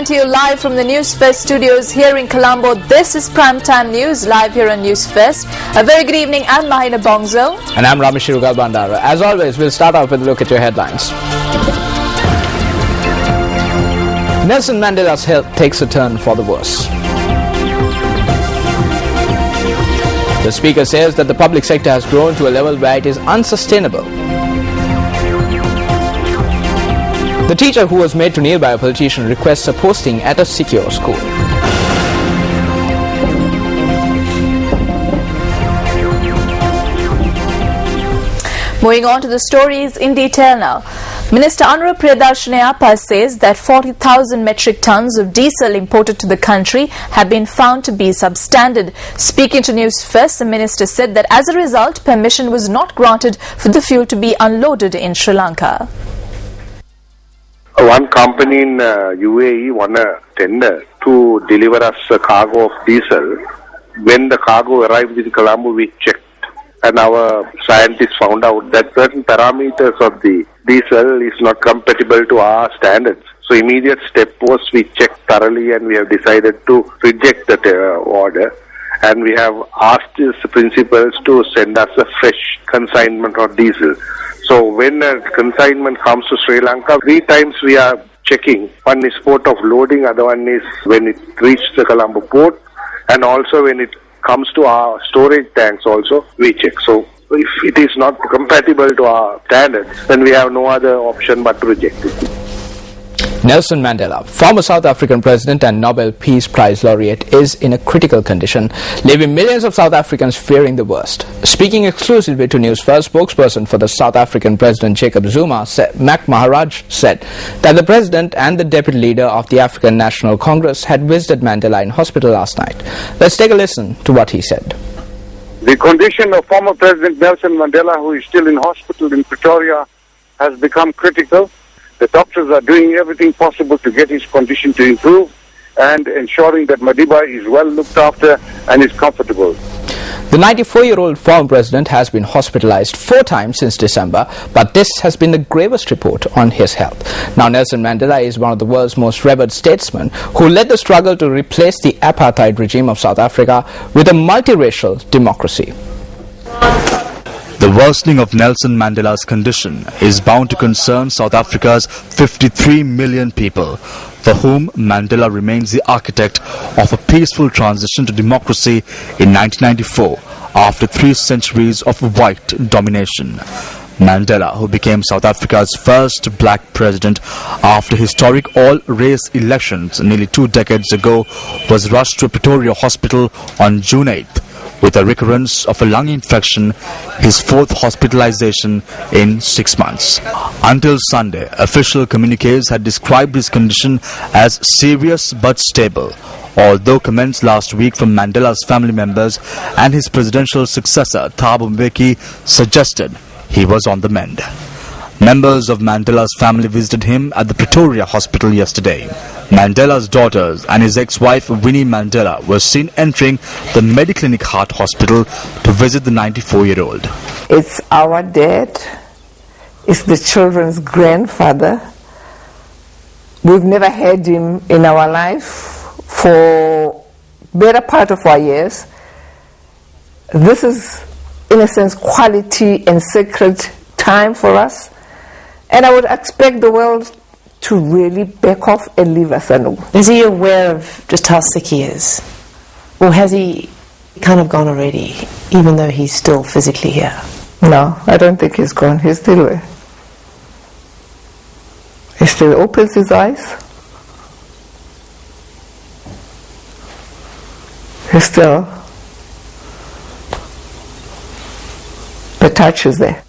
to you live from the News Fest studios here in Colombo. This is Primetime News, live here on News Fest. A very good evening. I'm Mahina Bongzo. And I'm Ramesh Bandara. As always, we'll start off with a look at your headlines. Nelson Mandela's health takes a turn for the worse. The speaker says that the public sector has grown to a level where it is unsustainable. The teacher who was made to kneel by a politician requests a posting at a secure school. Moving on to the stories in detail now. Minister Anura Priyadarshini says that 40,000 metric tons of diesel imported to the country have been found to be substandard. Speaking to News First, the minister said that as a result, permission was not granted for the fuel to be unloaded in Sri Lanka. One company in UAE won a tender to deliver us a cargo of diesel. When the cargo arrived in Colombo, we checked, and our scientists found out that certain parameters of the diesel is not compatible to our standards. So immediate step was we checked thoroughly, and we have decided to reject that order. And we have asked the principals to send us a fresh consignment of diesel. So when a consignment comes to Sri Lanka, 3 times we are checking. One is port of loading, other one is when it reaches the Colombo port, and also when it comes to our storage tanks also, we check. So if it is not compatible to our standards, then we have no other option but to reject it. Nelson Mandela, former South African president and Nobel Peace Prize laureate, is in a critical condition, leaving millions of South Africans fearing the worst. Speaking exclusively to News First, spokesperson for the South African president Jacob Zuma, Mac Maharaj, said that the president and the deputy leader of the African National Congress had visited Mandela in hospital last night. Let's take a listen to what he said. The condition of former President Nelson Mandela, who is still in hospital in Pretoria, has become critical. The doctors are doing everything possible to get his condition to improve and ensuring that Madiba is well looked after and is comfortable. The 94-year-old former president has been hospitalized 4 times since December, but this has been the gravest report on his health. Now, Nelson Mandela is one of the world's most revered statesmen who led the struggle to replace the apartheid regime of South Africa with a multiracial democracy. The worsening of Nelson Mandela's condition is bound to concern South Africa's 53 million people, for whom Mandela remains the architect of a peaceful transition to democracy in 1994 after 3 centuries of white domination. Mandela, who became South Africa's first black president after historic all-race elections nearly 2 decades ago, was rushed to a Pretoria hospital on June 8th. With a recurrence of a lung infection, his 4th hospitalization in 6 months. Until Sunday, official communiques had described his condition as serious but stable, although comments last week from Mandela's family members and his presidential successor Thabo Mbeki suggested he was on the mend. Members of Mandela's family visited him at the Pretoria hospital yesterday. Mandela's daughters and his ex-wife Winnie Mandela were seen entering the Mediclinic Heart Hospital to visit the 94-year-old. It's our dad, it's the children's grandfather. We've never had him in our life for better part of our years. This is, in a sense, quality and sacred time for us. And I would expect the world to really back off and leave us alone. Is he aware of just how sick he is? Or has he kind of gone already, even though he's still physically here? No, I don't think he's gone. He's still there. He still opens his eyes. He's still... the touch is there.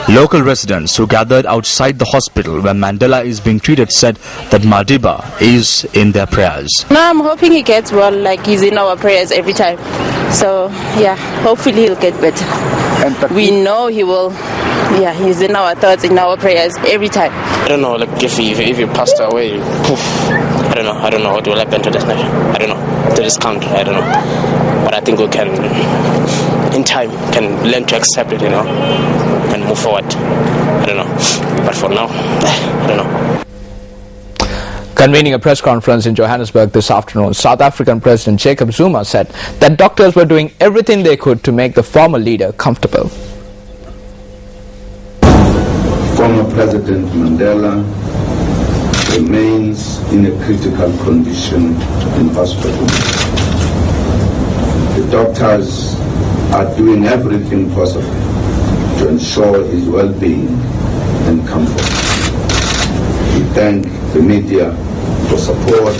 Local residents who gathered outside the hospital where Mandela is being treated said that Madiba is in their prayers. No, I'm hoping he gets well, like he's in our prayers every time. So, yeah, hopefully he'll get better. And we know he will. Yeah, he's in our thoughts, in our prayers every time. I don't know, like if he passed away, poof, I don't know what will happen to this nation. I don't know, to this country, I don't know. But I think we can, in time, can learn to accept it, and move forward. I don't know. But for now, I don't know. Convening a press conference in Johannesburg this afternoon, South African President Jacob Zuma said that doctors were doing everything they could to make the former leader comfortable. Former President Mandela remains in a critical condition in hospital. The doctors are doing everything possible to ensure his well-being and comfort. We thank the media for support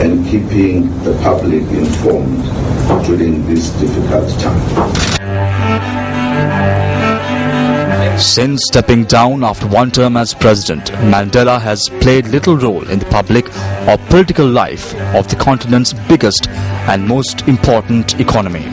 and keeping the public informed during this difficult time. Since stepping down after one term as president, Mandela has played little role in the public or political life of the continent's biggest and most important economy.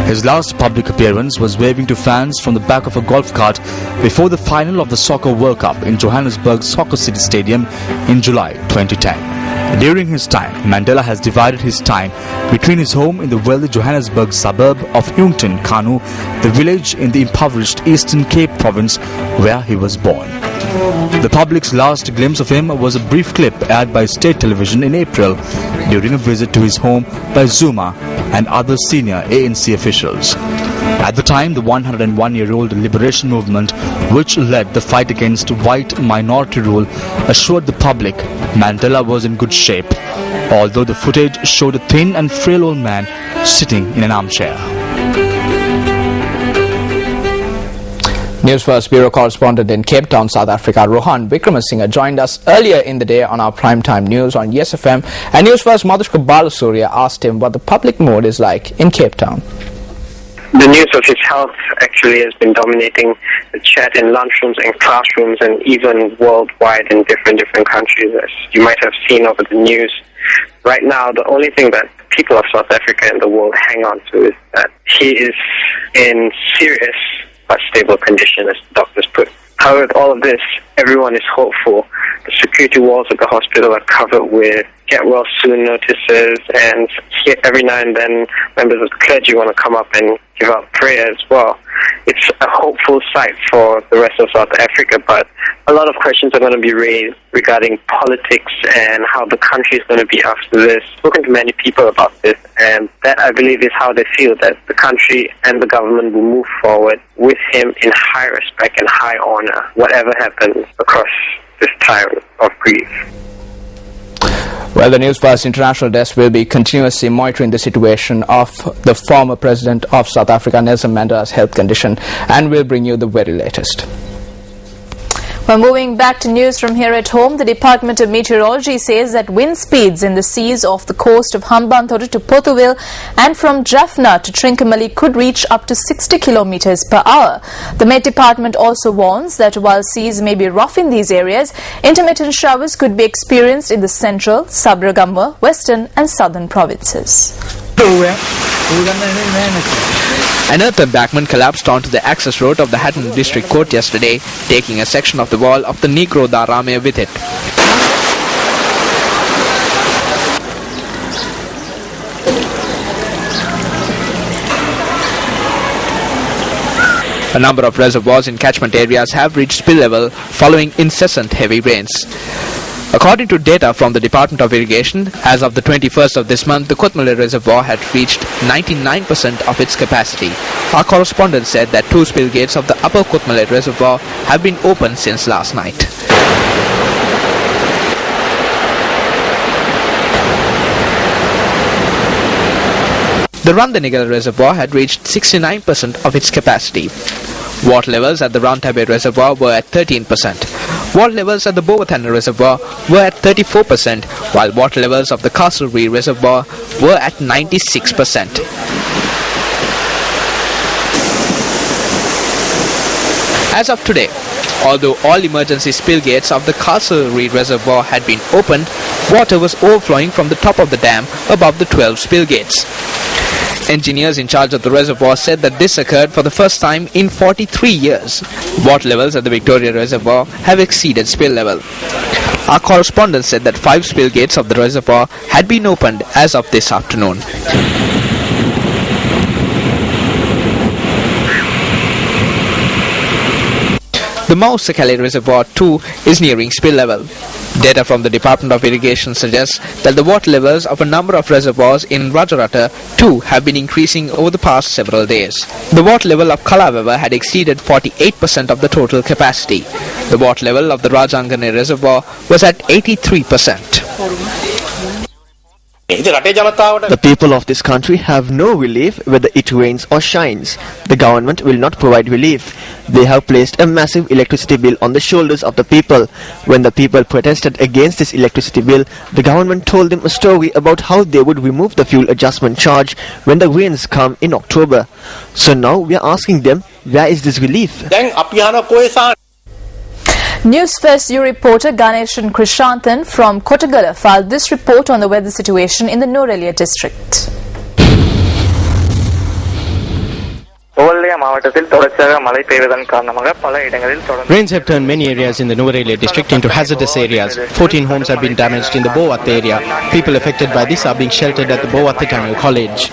His last public appearance was waving to fans from the back of a golf cart before the final of the Soccer World Cup in Johannesburg's Soccer City Stadium in July 2010. During his time, Mandela has divided his time between his home in the wealthy Johannesburg suburb of Youngton, Kanu, the village in the impoverished Eastern Cape province where he was born. The public's last glimpse of him was a brief clip aired by state television in April during a visit to his home by Zuma and other senior ANC officials. At the time, the 101-year-old liberation movement, which led the fight against white minority rule, assured the public Mandela was in good shape, although the footage showed a thin and frail old man sitting in an armchair. News First Bureau correspondent in Cape Town, South Africa, Rohan Vikramasinghe, joined us earlier in the day on our primetime news on Yes FM, and News First Madhushka Balasurya asked him what the public mood is like in Cape Town. The news of his health actually has been dominating the chat in lunchrooms and classrooms and even worldwide in different countries, as you might have seen over the news. Right now, the only thing that people of South Africa and the world hang on to is that he is in serious but stable condition, as the doctors put. However, with all of this, everyone is hopeful. The security walls of the hospital are covered with get well soon notices, and every now and then members of the clergy want to come up and give out prayer as well. It's a hopeful sight for the rest of South Africa, but a lot of questions are going to be raised regarding politics and how the country is going to be after this. I've spoken to many people about this, and that, I believe, is how they feel, that the country and the government will move forward with him in high respect and high honor, whatever happens across this time of grief. Well, the News First International Desk will be continuously monitoring the situation of the former president of South Africa, Nelson Mandela's health condition, and will bring you the very latest. Well, moving back to news from here at home, the Department of Meteorology says that wind speeds in the seas off the coast of Hambantota to Portugal and from Jaffna to Trincomalee could reach up to 60 kilometers per hour. The Met Department also warns that while seas may be rough in these areas, intermittent showers could be experienced in the central, Sub-Ragamba, western and southern provinces. An earth embankment collapsed onto the access road of the Hatton District Court yesterday, taking a section of the wall of the Negro Darame with it. A number of reservoirs in catchment areas have reached spill level following incessant heavy rains. According to data from the Department of Irrigation, as of the 21st of this month, the Kotmale Reservoir had reached 99% of its capacity. Our correspondent said that 2 spill gates of the Upper Kotmale Reservoir have been opened since last night. The Randanigal Reservoir had reached 69% of its capacity. Water levels at the Rantabe Reservoir were at 13%. Water levels at the Bowathana Reservoir were at 34%, while water levels of the Castlereagh Reservoir were at 96%. As of today, although all emergency spill gates of the Castlereagh Reservoir had been opened, water was overflowing from the top of the dam above the 12 spill gates. Engineers in charge of the reservoir said that this occurred for the first time in 43 years. Water levels at the Victoria Reservoir have exceeded spill level. Our correspondent said that 5 spill gates of the reservoir had been opened as of this afternoon. The Mount Sakale Reservoir too is nearing spill level. Data from the Department of Irrigation suggests that the water levels of a number of reservoirs in Rajarata too have been increasing over the past several days. The water level of Kalaweva had exceeded 48% of the total capacity. The water level of the Rajangane reservoir was at 83%. The people of this country have no relief whether it rains or shines. The government will not provide relief. They have placed a massive electricity bill on the shoulders of the people. When the people protested against this electricity bill, the government told them a story about how they would remove the fuel adjustment charge when the rains come in October. So now we are asking them, where is this relief? News First U reporter Ganeshan Krishanthan from Kottagala filed this report on the weather situation in the Nuwara district. Rains have turned many areas in the Nuwara district into hazardous areas. 14 homes have been damaged in the Bowath area. People affected by this are being sheltered at the Bowath Tamil College.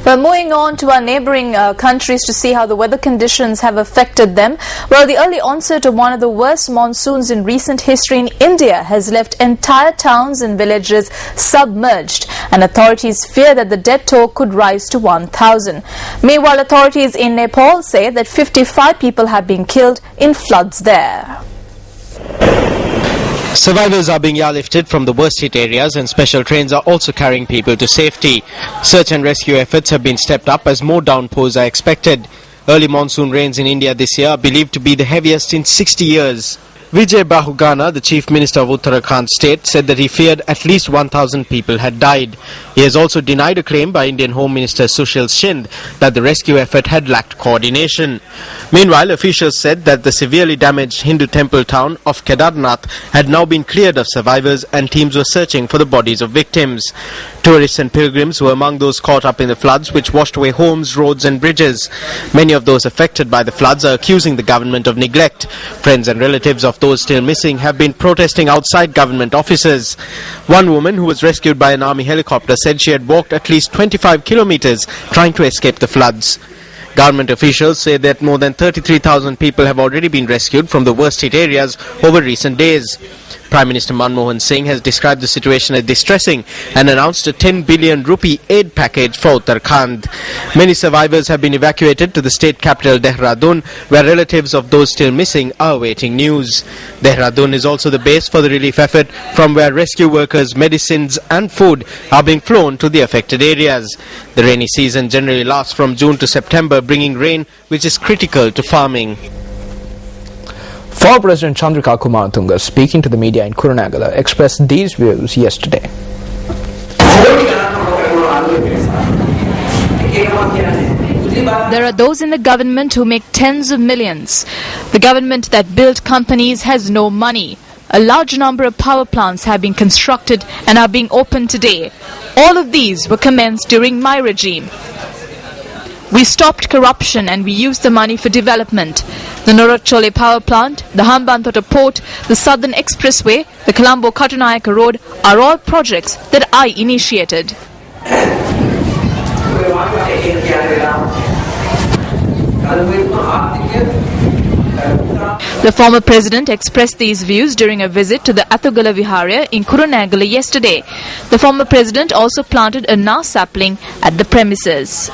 Well, moving on to our neighbouring countries to see how the weather conditions have affected them. Well, the early onset of one of the worst monsoons in recent history in India has left entire towns and villages submerged, and authorities fear that the death toll could rise to 1,000. Meanwhile, authorities in Nepal say that 55 people have been killed in floods there. Survivors are being airlifted from the worst hit areas, and special trains are also carrying people to safety. Search and rescue efforts have been stepped up as more downpours are expected. Early monsoon rains in India this year are believed to be the heaviest in 60 years. Vijay Bahugana, the Chief Minister of Uttarakhand state, said that he feared at least 1,000 people had died. He has also denied a claim by Indian Home Minister Sushil Shind that the rescue effort had lacked coordination. Meanwhile, officials said that the severely damaged Hindu temple town of Kedarnath had now been cleared of survivors, and teams were searching for the bodies of victims. Tourists and pilgrims were among those caught up in the floods which washed away homes, roads and bridges. Many of those affected by the floods are accusing the government of neglect. Friends and relatives of those still missing have been protesting outside government offices. One woman who was rescued by an army helicopter said she had walked at least 25 kilometers trying to escape the floods. Government officials say that more than 33,000 people have already been rescued from the worst hit areas over recent days. Prime Minister Manmohan Singh has described the situation as distressing and announced a 10 billion rupee aid package for Uttarakhand. Many survivors have been evacuated to the state capital Dehradun, where relatives of those still missing are awaiting news. Dehradun is also the base for the relief effort, from where rescue workers, medicines and food are being flown to the affected areas. The rainy season generally lasts from June to September, bringing rain which is critical to farming. Former President Chandrika Kumaratunga, speaking to the media in Kurunegala, expressed these views yesterday. There are those in the government who make tens of millions. The government that built companies has no money. A large number of power plants have been constructed and are being opened today. All of these were commenced during my regime. We stopped corruption and we used the money for development. The Norachole power plant, the Hambantota port, the Southern Expressway, the Colombo-Katunayaka road are all projects that I initiated. The former president expressed these views during a visit to the Athugala Viharya in Kurunegala yesterday. The former president also planted a Nar sapling at the premises.